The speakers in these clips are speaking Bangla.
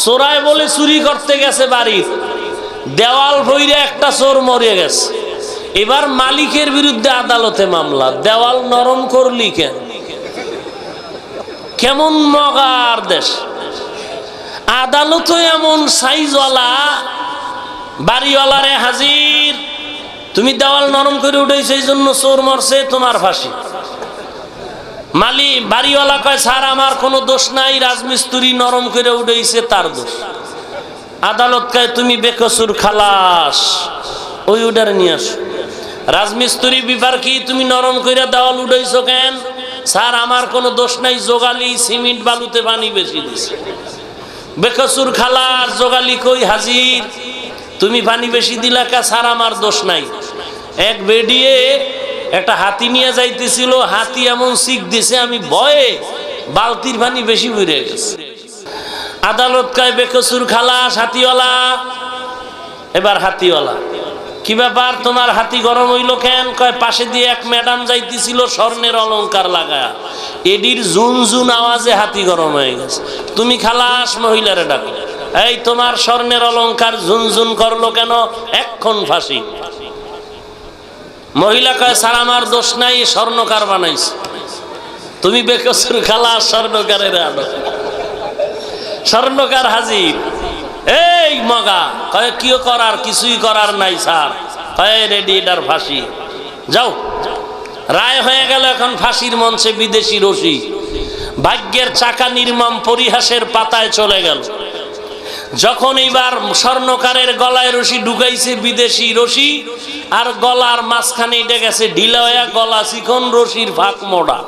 চোরায় বলে চুরি করতে গেছে বাড়ির, দেওয়াল ভইরে একটা চোর মরে গেছে। এবার মালিকের বিরুদ্ধে আদালতে মামলা, দেওয়াল নরম করলি কেন? কেমন মগার দেশ! আদালত এমন সাইজওয়ালা, বাড়িওয়ালারে হাজির, তুমি দেওয়াল নরম করে উঠেছো এই জন্য চোর মরছে, তোমার ফাঁসি। বাড়িওয়ালা কয় স্যার আমার কোনো দোষ নাই, রাজমিস্ত্রি নরম করে উঠেছে তার দোষ। আদালত কয় তুমি বেকসুর খালাস, ওই উডারে নিয়ে আসো। রাজমিস্ত্রি বিভার কি তুমি নরম করে দেওয়াল উঠেছো কেন? স্যার আমার কোনো দোষ নাই, জোগালি সিমেন্ট বালুতে পানি বেশি দিছে। বেকসুর খালাস, জোগালি কই হাজির, তুমি পানি বেশি দিলা কা? স্যার আমার দোষ নাই। এক বেডিয়ে একটা হাতি নিয়ে যাইতেছিল, হাতি এমন শিখ দিছে আমি ভয়ে বালতির পানি বেশি বেড়ে গেছে। আদালত কয় বেকসুর খালাস, হাতিওয়ালা। এবার হাতিওয়ালা কি ব্যাপার, তোমার হাতি গরম হইল কেন? কয় পাশে দিয়ে এক ম্যাডাম যাইতেছিল স্বর্ণের অলংকার লাগায়া, এডির জুন জুন আওয়াজে হাতি গরম হয়ে গেছে। তুমি খালাস, মহিলারে ডাকো, এই তোমার স্বর্ণের অলংকার ঝুনঝুন করলো কেন? এক্ষণ ফাঁসি। মহিলা কয় স্যার আমার দোষ নাই, স্বর্ণকার বানাইছে। তুমি বেকসুর খালাস, স্বর্ণকারের আনো। স্বর্ণকার হাজির, এই মগা কয় কি করার? কিছুই করার নাই স্যার। কয় রেডি, এটার ফাঁসি। যাও, রায় হয়ে গেল। এখন ফাঁসির মঞ্চে বিদেশি রশি। ভাগ্যের চাকা নির্মম পরিহাসের পাতায় চলে গেল। যখন এইবার স্বর্ণকারের গলায় রশি ঢুকাইছে বিদেশি রশি, আর গলার মাঝখানে এটা গেছে ঢিলা হয়ে, গলা চিকন, রশির ফাঁক মোড়া।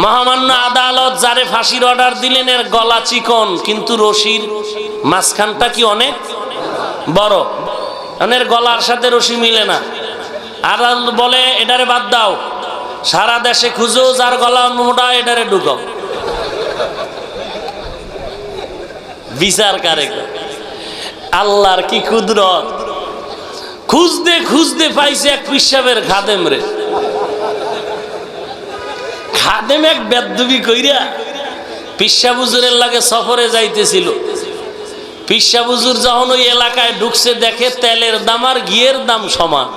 মহামান্য আদালত যারে ফাঁসির অর্ডার দিলেন এর গলা চিকন, কিন্তু রশির মাঝখানটা কি অনেক বড়, এর গলার সাথে রশি মিলে না। আদালত বলে এটারে বাদ দাও, সারা দেশে খুঁজো যার গলা মোটা, এটারে ঢুকাও। বিচার কারে? আল্লাহর কি কুদরত! খুঁজতে খুঁজতে পাইছে এক পিসাবের খাদেম রে। খাদেম এক বেদবি কইরা পিসা হুজুরের লাগে সফরে যাইতেছিল। পিসা হুজুর যখন ওই এলাকায় ঢুকছে, দেখে তেলের দাম আর ঘিয়ের দাম সমান।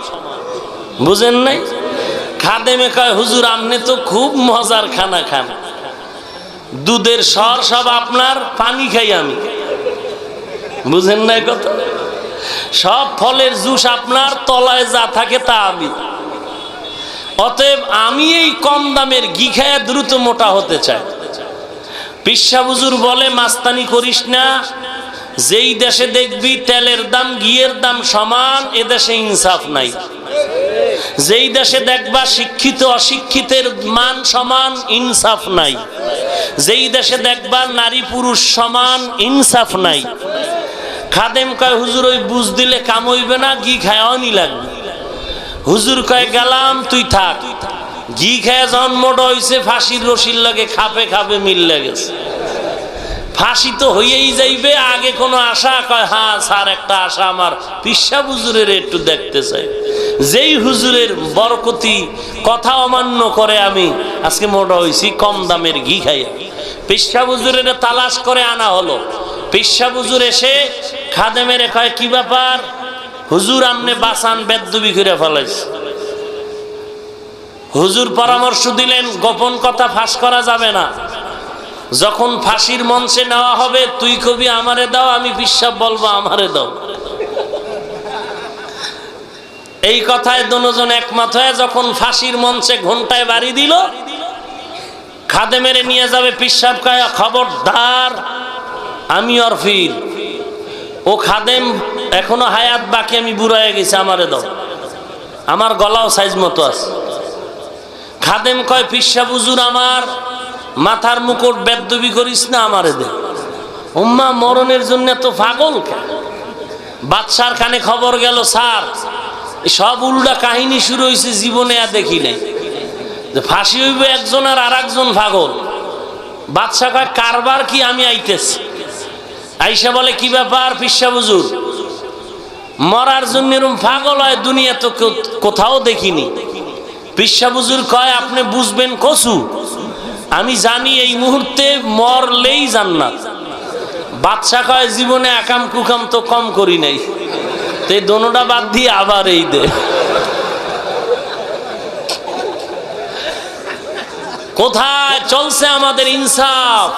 বুঝেন নাই? খাদেমে কয় হুজুর আপনি তো খুব মজার খানা খান, দুধের সর সব আপনার, পানি খাই আমি। বুঝেন নাই কথা? সব ফলের জুস আপনার, তলায় যা থাকে তা আমি। অতএব আমি এই কম দামের ঘি খায়া দ্রুত মোটা হতে চাই। পিসা হুজুর বলে মাস্তানি করিস না, যেই দেশে দেখবি তেলের দাম ঘিয়ের দাম সমান, এ দেশে ইনসাফ নাই। যেই দেশে দেখবা শিক্ষিত অশিক্ষিতের মান সমান, ইনসাফ নাই। যেই দেশে দেখবা নারী পুরুষ সমান, ইনসাফ নাই। খাদেম কয় হুজুর ওই বুঝ দিলে কাম হইবে না, ঘি খাওয়ানি লাগবে। হুজুর কয় গেলাম, তুই থাক। ঘি খায় যখন মোটা হইছে, ফাঁসির রশির লাগে খাপে খাপে মিল গেছে। ফাঁসি তো হইয়েই যাইবে, আগে কোনো আশা? কয় হ্যাঁ স্যার একটা আশা আমার, পিসা হুজুরের একটু দেখতে চাই। যেই হুজুরের বরকতি কথা অমান্য করে আমি আজকে মোটা হইছি কম দামের ঘি খাইয়া। পিসা হুজুরের তালাশ করে আনা হলো। পিসা হুজুর এসে খাদেমের কয় কি ব্যাপার? হুজুর আমনে বাসান বেদবি করে ফেলাইছে। হুজুর পরামর্শ দিলেন গোপন কথা ফাঁস করা যাবে না। যখন ফাঁসির মঞ্চে নেওয়া হবে তুই কবি আমারে দাও, আমি বিশ্বাস বলবো আমারে দাও। এই কথায় দুজন একমত হয়ে যখন ফাঁসির মঞ্চে ঘন্টায় বাড়ি দিল, খাদেমের নিয়ে যাবে। পিসাব কয় খবরদার, আমি অরফির, ও খাদেম এখনো হায়াত বাকি, আমি বুড়া হয়ে গেছি, আমারে দাও, আমার গলাও সাইজ মতো আছে। খাদেম কয় পিসা হুজুর আমার মাথার মুকুট বেদবি করিস না, আমারে দে। উম্মা মরণের জন্য তো পাগল কেন? বাদশার কানে খবর গেল, স্যার সব উল্টা কাহিনী শুরু হয়েছে, জীবনে আর দেখি নাই যে ফাঁসি হইবে একজন আর একজন পাগল। বাদশা কয় কারবার কি? আমি আইতেছি। আইসা বলে কি ব্যাপার পিসা হুজুর? মরার জন্য এরকম পাগল হয় দুনিয়া তো কোথাও দেখিনি। পিসা হুজুর কয় আপনি বুঝবেন কসু, আমি জানি এই মুহূর্তে মরলেই জান্নাত। বাদশা কয় জীবনে আকাম কুকাম তো কম করি নাই, তো এই দোনোটা বাদ দিয়ে আবার এই দে। কোথায় চলছে আমাদের ইনসাফ?